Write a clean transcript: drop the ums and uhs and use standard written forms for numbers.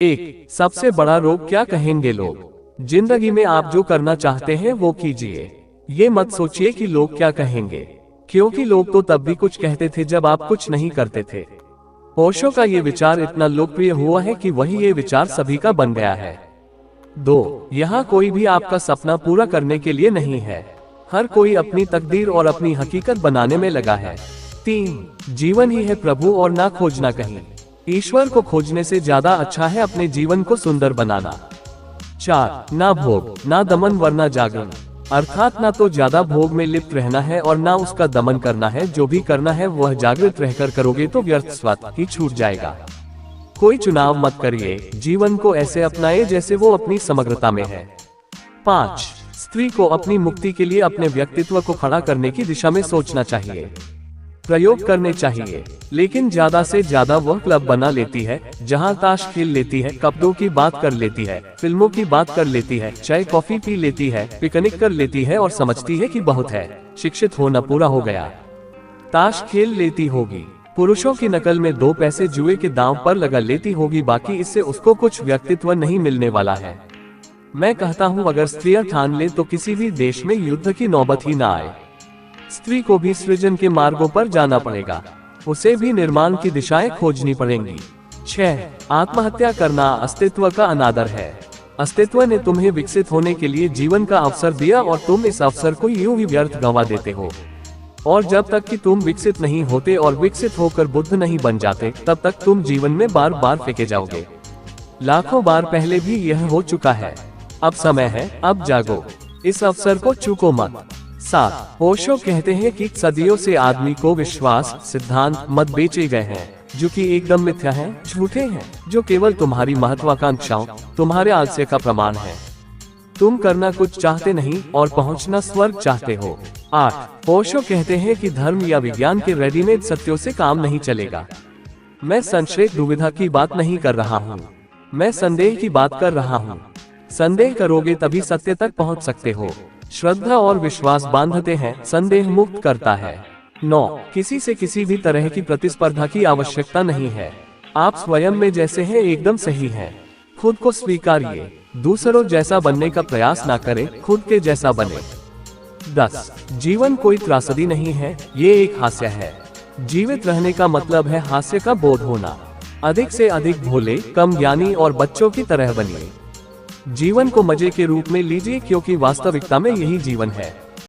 एक सबसे बड़ा रोग क्या कहेंगे लोग। जिंदगी में आप जो करना चाहते हैं वो कीजिए। ये मत सोचिए कि लोग क्या कहेंगे, क्योंकि लोग तो तब भी कुछ कहते थे जब आप कुछ नहीं करते थे। ओशो का ये विचार इतना लोकप्रिय हुआ है कि वही ये विचार सभी का बन गया है। 2. यहाँ कोई भी आपका सपना पूरा करने के लिए नहीं है। हर कोई अपनी तकदीर और अपनी हकीकत बनाने में लगा है। 3. जीवन ही है प्रभु और ना खोजना कहीं। ईश्वर को खोजने से ज्यादा अच्छा है अपने जीवन को सुंदर बनाना। 4. ना भोग ना दमन वरना जागरण, अर्थात ना तो ज्यादा भोग में लिप्त रहना है और ना उसका दमन करना है। जो भी करना है वह जागृत रहकर करोगे तो व्यर्थ स्वतः ही छूट जाएगा। कोई चुनाव मत करिए, जीवन को ऐसे अपनाए जैसे वो अपनी समग्रता में है। 5. स्त्री को अपनी मुक्ति के लिए अपने व्यक्तित्व को खड़ा करने की दिशा में सोचना चाहिए, प्रयोग करने चाहिए। लेकिन ज्यादा से ज्यादा वह क्लब बना लेती है जहां ताश खेल लेती है, कपड़ों की बात कर लेती है, फिल्मों की बात कर लेती है, चाय कॉफी पी लेती है, पिकनिक कर लेती है और समझती है कि बहुत है, शिक्षित होना पूरा हो गया। ताश खेल लेती होगी, पुरुषों की नकल में 2 पैसे जुए के दांव पर लगा लेती होगी, बाकी इससे उसको कुछ व्यक्तित्व नहीं मिलने वाला है। मैं कहता हूँ अगर स्त्रियां ठान ले तो किसी भी देश में युद्ध की नौबत ही ना आए। स्त्री को भी सृजन के मार्गों पर जाना पड़ेगा, उसे भी निर्माण की दिशाएं खोजनी पड़ेंगी। 6. आत्महत्या करना अस्तित्व का अनादर है। अस्तित्व ने तुम्हें विकसित होने के लिए जीवन का अवसर दिया और तुम इस अवसर को यूं ही व्यर्थ गंवा देते हो। और जब तक कि तुम विकसित नहीं होते और विकसित होकर बुद्ध नहीं बन जाते, तब तक तुम जीवन में बार बार फेंके जाओगे। लाखों बार पहले भी यह हो चुका है। अब समय है, अब जागो, इस अवसर को चूको मत। 7. ओशो कहते हैं कि सदियों से आदमी को विश्वास, सिद्धांत, मत बेचे गए हैं जो कि एकदम मिथ्या हैं, झूठे हैं, जो केवल तुम्हारी महत्वाकांक्षाओं, तुम्हारे आलस्य का प्रमाण है। तुम करना कुछ चाहते नहीं और पहुंचना स्वर्ग चाहते हो। 8. ओशो कहते हैं कि धर्म या विज्ञान के रेडीमेड सत्यों से काम नहीं चलेगा। मैं संशय दुविधा की बात नहीं कर रहा हूँ, मैं संदेह की बात कर रहा हूँ। संदेह करोगे तभी सत्य तक पहुँच सकते हो। श्रद्धा और विश्वास बांधते हैं, संदेह मुक्त करता है। 9. किसी से किसी भी तरह की प्रतिस्पर्धा की आवश्यकता नहीं है। आप स्वयं में जैसे हैं एकदम सही हैं। खुद को स्वीकारिए, दूसरों जैसा बनने का प्रयास ना करें, खुद के जैसा बने। 10. जीवन कोई त्रासदी नहीं है, ये एक हास्य है। जीवित रहने का मतलब है हास्य का बोध होना। अधिक से अधिक भोले, कम ज्ञानी और बच्चों की तरह बनिए। जीवन को मजे के रूप में लीजिए, क्योंकि वास्तविकता में यही जीवन है।